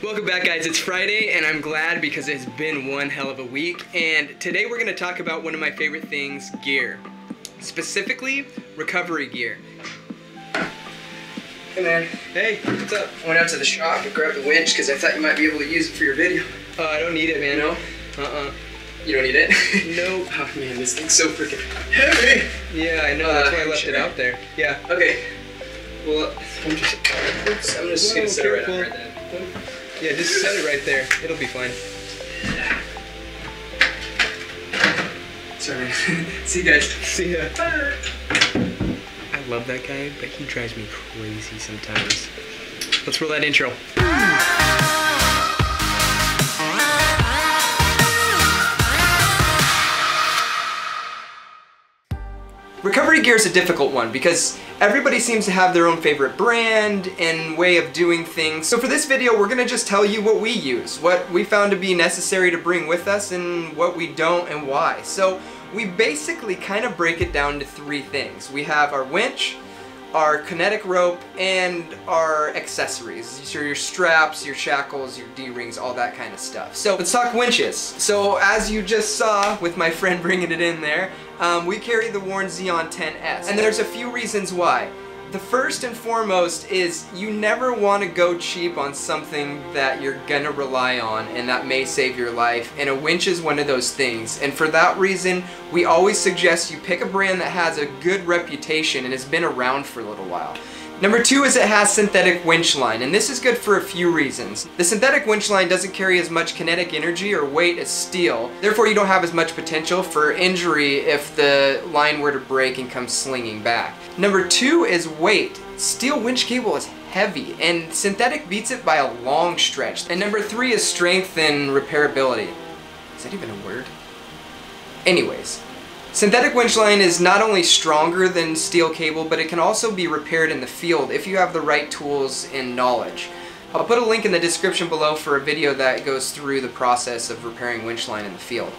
Welcome back, guys. It's Friday and I'm glad because it's been one hell of a week, and today we're going to talk about one of my favorite things, gear. Specifically, recovery gear. Hey man. Hey, what's up? I went out to the shop and grabbed the winch because I thought you might be able to use it for your video. I don't need it, man. No? You don't need it? Nope. Oh man, this thing's so freaking heavy. Yeah, I know. That's why I left it out there. Yeah. Okay. Well, I'm just gonna set it right there. Yeah, just set it right there. It'll be fine. Sorry, man. See you guys. See ya. I love that guy, but he drives me crazy sometimes. Let's roll that intro. Recovery gear is a difficult one because everybody seems to have their own favorite brand and way of doing things. So for this video, we're gonna just tell you what we use, what we found to be necessary to bring with us, and what we don't and why. So we basically kind of break it down to three things. We have our winch, our kinetic rope, and our accessories. These are your straps, your shackles, your D-rings, all that kind of stuff. So let's talk winches. So as you just saw with my friend bringing it in there, we carry the worn Zeon 10S, and there's a few reasons why. The first and foremost is you never want to go cheap on something that you're gonna rely on and that may save your life, and a winch is one of those things. And for that reason, we always suggest you pick a brand that has a good reputation and has been around for a little while. Number two is it has synthetic winch line, and this is good for a few reasons. The synthetic winch line doesn't carry as much kinetic energy or weight as steel, therefore you don't have as much potential for injury if the line were to break and come slinging back. Number two is weight. Steel winch cable is heavy, and synthetic beats it by a long stretch. And number three is strength and repairability. Is that even a word? Anyways. Synthetic winch line is not only stronger than steel cable, but it can also be repaired in the field if you have the right tools and knowledge. I'll put a link in the description below for a video that goes through the process of repairing winch line in the field.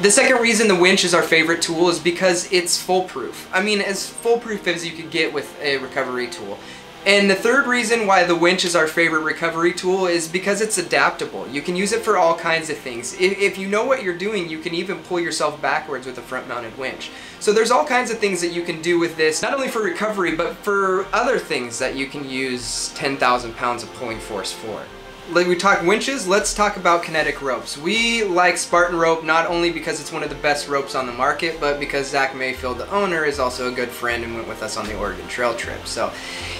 The second reason the winch is our favorite tool is because it's foolproof. I mean, as foolproof as you could get with a recovery tool. And the third reason why the winch is our favorite recovery tool is because it's adaptable. You can use it for all kinds of things. If you know what you're doing, you can even pull yourself backwards with a front-mounted winch. So there's all kinds of things that you can do with this, not only for recovery, but for other things that you can use 10,000 pounds of pulling force for. Like we talk winches, let's talk about kinetic ropes. We like Spartan Rope not only because it's one of the best ropes on the market, but because Zach Mayfield, the owner, is also a good friend and went with us on the Oregon Trail trip. So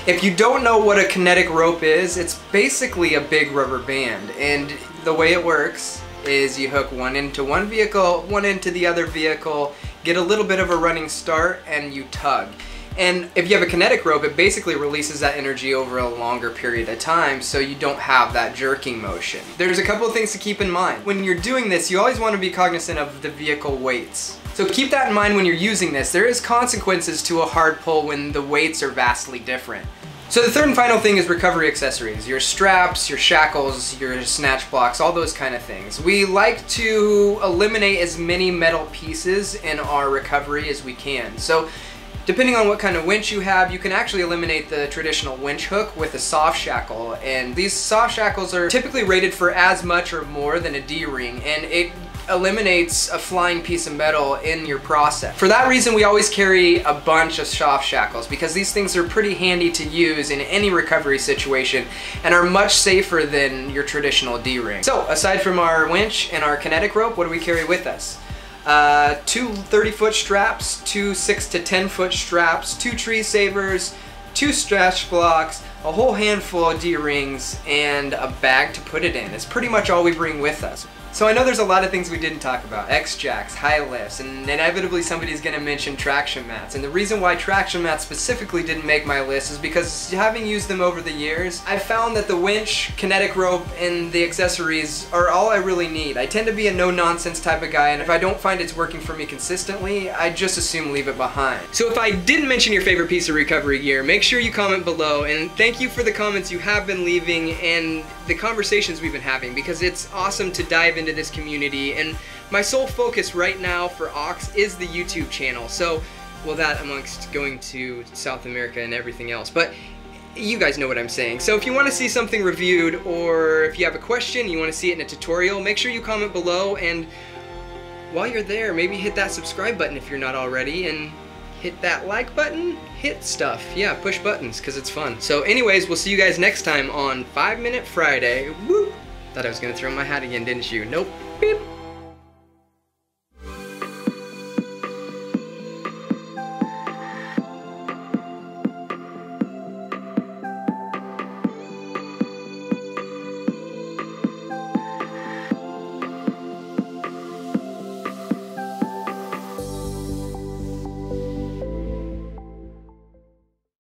if you don't know what a kinetic rope is, it's basically a big rubber band, and the way it works is you hook one into one vehicle, one into the other vehicle, get a little bit of a running start, and you tug. And if you have a kinetic rope, it basically releases that energy over a longer period of time, so you don't have that jerking motion. There's a couple of things to keep in mind. When you're doing this, you always want to be cognizant of the vehicle weights. So keep that in mind when you're using this. There is consequences to a hard pull when the weights are vastly different. So the third and final thing is recovery accessories. Your straps, your shackles, your snatch blocks, all those kind of things. We like to eliminate as many metal pieces in our recovery as we can. So depending on what kind of winch you have, you can actually eliminate the traditional winch hook with a soft shackle, and these soft shackles are typically rated for as much or more than a D-ring, and it eliminates a flying piece of metal in your process. For that reason, we always carry a bunch of soft shackles because these things are pretty handy to use in any recovery situation and are much safer than your traditional D-ring. So aside from our winch and our kinetic rope, what do we carry with us? Two 30-foot straps, two 6 to 10-foot straps, two tree savers, two stretch blocks, a whole handful of D-rings, and a bag to put it in. It's pretty much all we bring with us. So I know there's a lot of things we didn't talk about. X-jacks, high lifts, and inevitably somebody's going to mention traction mats. And the reason why traction mats specifically didn't make my list is because having used them over the years, I found that the winch, kinetic rope, and the accessories are all I really need. I tend to be a no-nonsense type of guy, and if I don't find it's working for me consistently, I just assume leave it behind. So if I didn't mention your favorite piece of recovery gear, make sure you comment below, and thank you for the comments you have been leaving and the conversations we've been having, because it's awesome to dive into this community, and my sole focus right now for Ox is the YouTube channel. So, well, that amongst going to South America and everything else, but you guys know what I'm saying. So if you want to see something reviewed, or if you have a question, you want to see it in a tutorial, make sure you comment below, and while you're there, maybe hit that subscribe button if you're not already, and hit that like button, hit stuff. Yeah, push buttons, because it's fun. So anyways, we'll see you guys next time on 5 Minute Friday. Woo! Thought I was going to throw my hat again, didn't you? Nope. Beep.